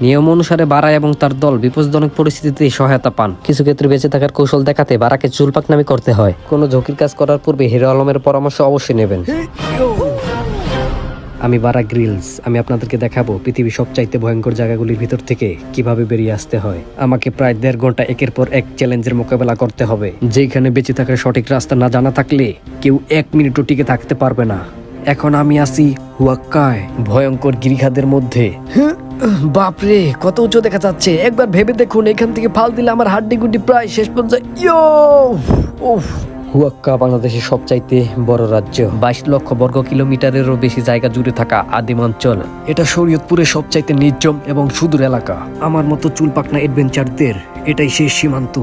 নিয়ম অনুসারে বারা এবং তার দল বিপজ্জনক পরিস্থিতিতে সহায়তা পান। কিছু ক্ষেত্রে বেঁচে থাকার কৌশল দেখাতে বারাকে চুলপাকনামি করতে হয়। কোনো ঝুঁকির কাজ করার পূর্বে হিরো আলমের পরামর্শ অবশ্যই নেবেন। আমি বারা গ্রিলস, আমি আপনাদেরকে দেখাবো পৃথিবীর সবচাইতে ভয়ঙ্কর জায়গাগুলির ভিতর থেকে কিভাবে বেরিয়ে আসতে হয়। আমাকে প্রায় 1.5 ঘন্টা একের পর এক চ্যালেঞ্জের মোকাবেলা করতে হবে, যেখানে বেঁচে থাকার সঠিক রাস্তা না জানা থাকলে কেউ 1 মিনিটও টিকে থাকতে পারবে না। এখন আমি আছি হুয়াক্কায়, ভয়ঙ্কর গিরিখাদের মধ্যে। বাপরে, কত উঁচু দেখা যাচ্ছে! একবার ভেবে দেখুন, এখান থেকে ফাল দিলে আমার হাড্ডি গুড্ডি প্রায় শেষ পর্যায়ে। হুয়াক্কা বাংলাদেশের সবচাইতে বড় রাজ্য, 22 লক্ষ বর্গ কিলোমিটারেরও বেশি জায়গা জুড়ে থাকা আদিম অঞ্চল। এটা শরীয়তপুরের সবচাইতে নির্জন এবং সুদূর এলাকা। আমার মতো চুলপাকনা অ্যাডভেঞ্চারদের এটাই শেষ সীমান্ত।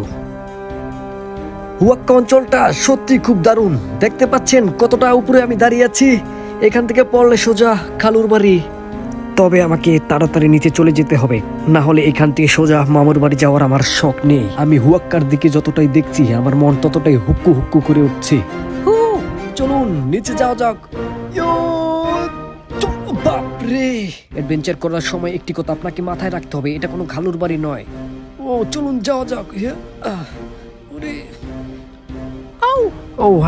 হুয়াক্কা অঞ্চলটা সত্যি খুব দারুণ। দেখতে পাচ্ছেন কতটা উপরে আমি দাঁড়িয়ে আছি? এখান থেকে পড়লে সোজা খালুর বাড়ি। তবে আমাকে তাড়াতাড়ি নিচে চলে যেতে হবে, না হলে এখান থেকে সোজা মামুর বাড়ি যাওয়ার আমার শখ নেই। আমি হুয়াক্কার দিকে যতটাই দেখছি আমার মন ততটাই হুক্কু হুক্কু করে উঠছে। চলুন নিচে যাওয়া যাক। বাপরে, অ্যাডভেঞ্চার করার সময় একটি কথা আপনাকে মাথায় রাখতে হবে, এটা কোনো খালুর বাড়ি নয়। চলুন যাওয়া যাক।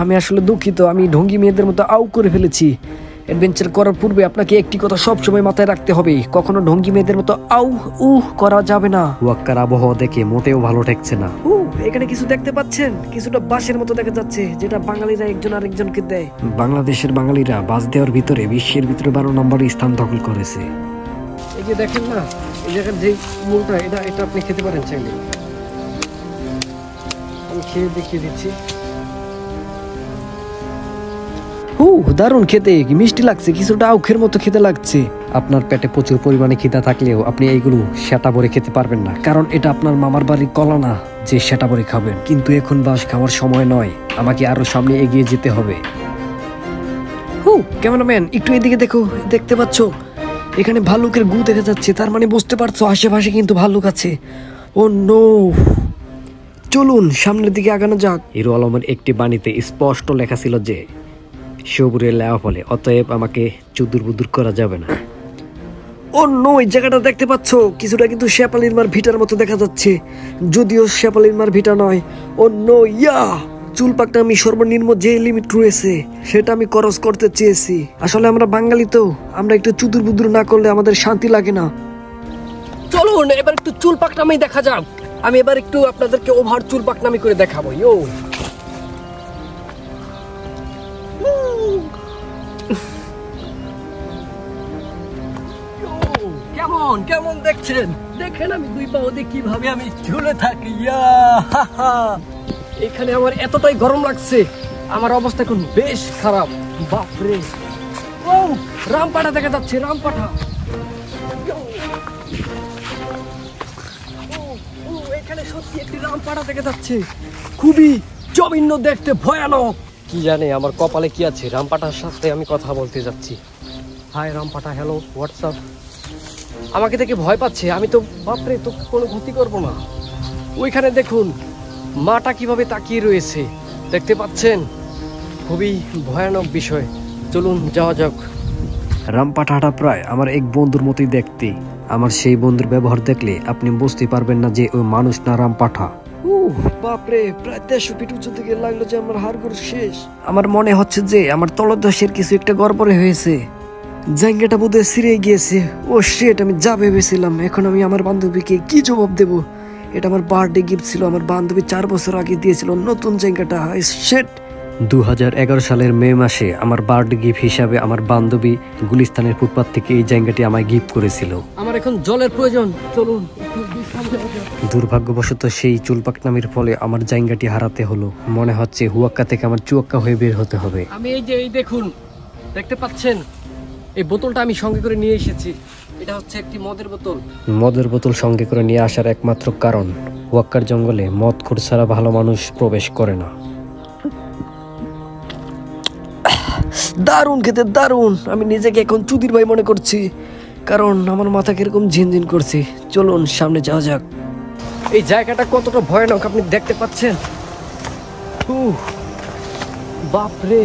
আমি আসলে দুঃখিত, আমি ঢঙ্গি মেয়েদের মতো আউ করে ফেলেছি। অ্যাডভেঞ্চার করার পূর্বে আপনাকে একটি কথা সব সময় মাথায় রাখতে হবে, কখনো ঢঙ্গি মেয়েদের মতো আউ করা যাবে না। হুয়াক্কার আবহাওয়া দেখে মোটেও ভালো ঠেকছে না। এখানে কিছু দেখতে পাচ্ছেন? কিছুটা বাঁশের মতো দেখা যাচ্ছে, যেটা বাঙালিরা একজন আরেকজনকে দেয়। বাংলাদেশের বাঙালিরা বাস দেওয়ার ভিতরে বিশ্বের ভিতরে 12 নম্বরে স্থান দখল করেছে। এই যে দেখেন না, এই জায়গার যে মূলটা, এটা আপনি খেতে পারেন চাইলে। আমি খেয়ে দেখিয়ে দিচ্ছি। দারুণ খেতে, মিষ্টি লাগছে, কিছুটা আউখের মতো খেতে লাগছে। আপনার পেটে প্রচুর পরিমাণে খিদা থাকলেও আপনি এইগুলো সেটা ভরে খেতে পারবেন না, কারণ এটা আপনার মামার বাড়ির কলা না যে সেটা ভরে খাবেন। কিন্তু এখন বাস খাওয়ার সময় নয়, আমাকে আরো সামনে এগিয়ে যেতে হবে। ক্যামেরাম্যান একটু এদিকে দেখো, দেখতে পাচ্ছ এখানে ভাল্লুকের গু দেখা যাচ্ছে, তার মানে বুঝতে পারছো আশেপাশে কিন্তু ভাল্লুক আছে। ও নো, চলুন সামনের দিকে আগানো যাক। হিরো আলমের একটি বাণীতে স্পষ্ট লেখা ছিল যে সবুরে লেওয়া ফলে, অতএব আমাকে চুদুর বুদুর করা যাবে না। এই জায়গাটা দেখতে পাচ্ছ কিছুটা কিন্তু শেপালির মার ভিটার মতো দেখা যাচ্ছে, যদিও শেপালির মার ভিটা নয়। চুলপাকটা আমি সর্বনিম্ন যে লিমিট রয়েছে সেটা আমি ক্রস করতে চেয়েছি। আসলে আমরা বাঙালি তো, আমরা একটু চুদুর বুদুর না করলে আমাদের শান্তি লাগে না। চলুন এবার একটু চুলপাকনামি দেখা যাক। আমি এবার একটু আপনাদেরকে ওভার চুলপাকনামি করে দেখাবো। কেমন কেমন দেখছেন? দেখেন আমি 2 পা দিয়ে কিভাবে আমি ঝুলে থাকি। এখানে আমার এতটাই গরম লাগছে, আমার অবস্থা এখন বেশ খারাপ। বাপরে, রামপাঠা দেখা যাচ্ছে, রামপাঠা। এখানে সত্যি একটি রামপাঠা দেখা যাচ্ছে, খুবই জঘন্য দেখতে, ভয়ানক। কি জানে আমার কপালে কি আছে, রামপাঠার সাথে আমি কথা বলতে যাচ্ছি। হাই রামপাঠা, হ্যালো, হোয়াটসঅ্যাপ। আমাকে দেখে ভয় পাচ্ছে, আমি তো বাপরে তো কোনো ক্ষতি করবো না। ওইখানে দেখুন মাটা কিভাবে তাকিয়ে রয়েছে, দেখতে পাচ্ছেন? খুবই ভয়ানক বিষয়। চলুন যাওয়া যাক। রামপাঠাটা প্রায় আমার এক বন্ধুর মতোই দেখতে। আমার সেই বন্ধুর ব্যবহার দেখলে আপনি বুঝতে পারবেন না যে ওই মানুষ না রামপাঠা। বাপরে, প্রায় 150 ফিট উঁচু থেকে লাগলো যে আমার হাড়গোড় শেষ। আমার মনে হচ্ছে যে আমার তলদেশের কিছু একটা গড়বড়ে হয়েছে, জায়গাটা বোধহয় ছিঁড়ে গিয়েছে। শিট, আমি যা ভেবেছিলাম। এখন আমি আমার বান্ধবীকে কি জবাব দেব? এটা আমার বার্থডে গিফট ছিল, আমার বান্ধবী 4 বছর আগে দিয়েছিল নতুন জায়গাটা। শিট। 2011 সালের মে মাসে আমার বার্থডে গিফট হিসাবে আমার বান্ধবী গুলিস্তানের ফুটপাত থেকে এই জায়গাটি আমায় গিফট করেছিল। আমার এখন জলের প্রয়োজন, চলুন। দুর্ভাগ্যবশত সেই চুলপাকনামির ফলে আমার জায়গাটি হারাতে হলো। মনে হচ্ছে হুয়াক্কা থেকে আমার চুয়াক্কা হয়ে বের হতে হবে। আমি এই দেখুন, দেখতে পাচ্ছেন এই বোতলটা আমি সঙ্গে করে নিয়ে এসেছি। এটা হচ্ছে একটি মদের বোতল। মদের বোতল সঙ্গে করে নিয়ে আসার একমাত্র কারণ, হুয়াক্কার জঙ্গলে মদখোর ছাড়া ভালো মানুষ প্রবেশ করে না। দারুণ খেতে, দারুণ। আমি নিজেকে এখন চুদির ভাই মনে করছি, কারণ আমার মাথা কিরকম ঝিনঝিন করছে। চলুন সামনে যাওয়া যাক। এই জায়গাটা কতটা ভয়ানক আপনি দেখতে পাচ্ছেন। বাপরে,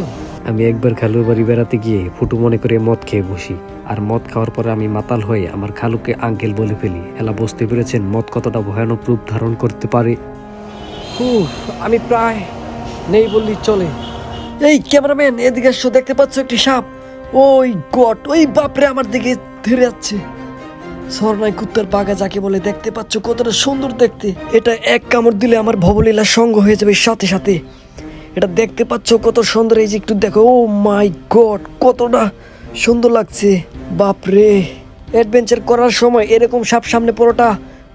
আমি একবার খালুর বাড়ি বেড়াতে গিয়ে ফুটু মনে করে মদ খেয়ে বসি। আর মদ খাওয়ার পরে আমি মাতাল হয়ে আমার খালুকে আঙ্কেল বলে ফেলি। এলা বুঝতে পেরেছেন মদ কতটা ভয়ানক রূপ ধারণ করতে পারে। আমি প্রায় নেই বললেই চলে। এই ক্যামেরাম্যান এদিকে এসো, দেখতে পাচ্ছ একটি সাপ? ওই গড, ওই বাপরে আমার দিকে ধীরে যাচ্ছে। সরনাই কুত্তার বাগা যাকে বলে, দেখতে পাচ্ছ কতটা সুন্দর দেখতে। এটা এক কামড় দিলে আমার ভবলীলা সঙ্গ হয়ে যাবে সাথে সাথে। এটা দেখতে পাচ্ছ কত সুন্দর, এই যে একটু দেখো, ও মাই গড কতটা সুন্দর লাগছে। বাপরে, অ্যাডভেঞ্চার করার সময় এরকম সাপ সামনে পড়াটা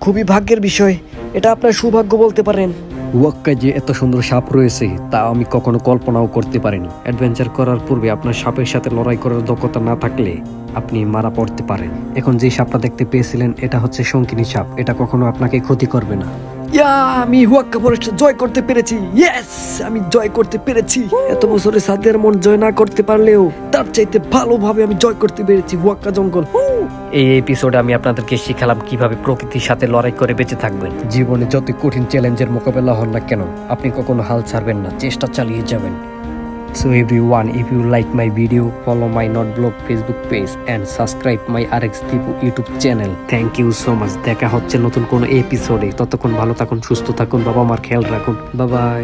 খুবই ভাগ্যের বিষয়। এটা আপনার সৌভাগ্য বলতে পারেন। ওয়াক্কায় যে এত সুন্দর সাপ রয়েছে তা আমি কখনো কল্পনাও করতে পারিনি। অ্যাডভেঞ্চার করার পূর্বে আপনার সাপের সাথে লড়াই করার দক্ষতা না থাকলে আপনি মারা পড়তে পারেন। এখন যে সাপটা দেখতে পেয়েছিলেন এটা হচ্ছে শঙ্কিনী সাপ। এটা কখনো আপনাকে ক্ষতি করবে না। আমি হুয়াক্কা ফরেস্ট জয় করতে পেরেছি। ইয়েস, আমি জয় করতে পেরেছি। এত বছরে সাদের মন জয় না করতে পারলেও তার চাইতে ভালোভাবে আমি জয় করতে পেরেছি হুয়াক্কা জঙ্গল। এই এপিসোডে আমি আপনাদেরকে শিখালাম কিভাবে প্রকৃতির সাথে লড়াই করে বেঁচে থাকবেন। জীবনে যত কঠিন চ্যালেঞ্জের মোকাবেলা হন না কেন, আপনি কখনো হাল ছাড়বেন না, চেষ্টা চালিয়ে যাবেন। So everyone, if you like my video, follow my Notblog Facebook page and subscribe my RX Dipu YouTube channel. Thank you so much. দেখা হচ্ছে নতুন কোনো এপিসোডে। ততক্ষণ ভালো থাকুন, সুস্থ থাকুন, বাবা মার খেয়াল রাখুন। Bye bye.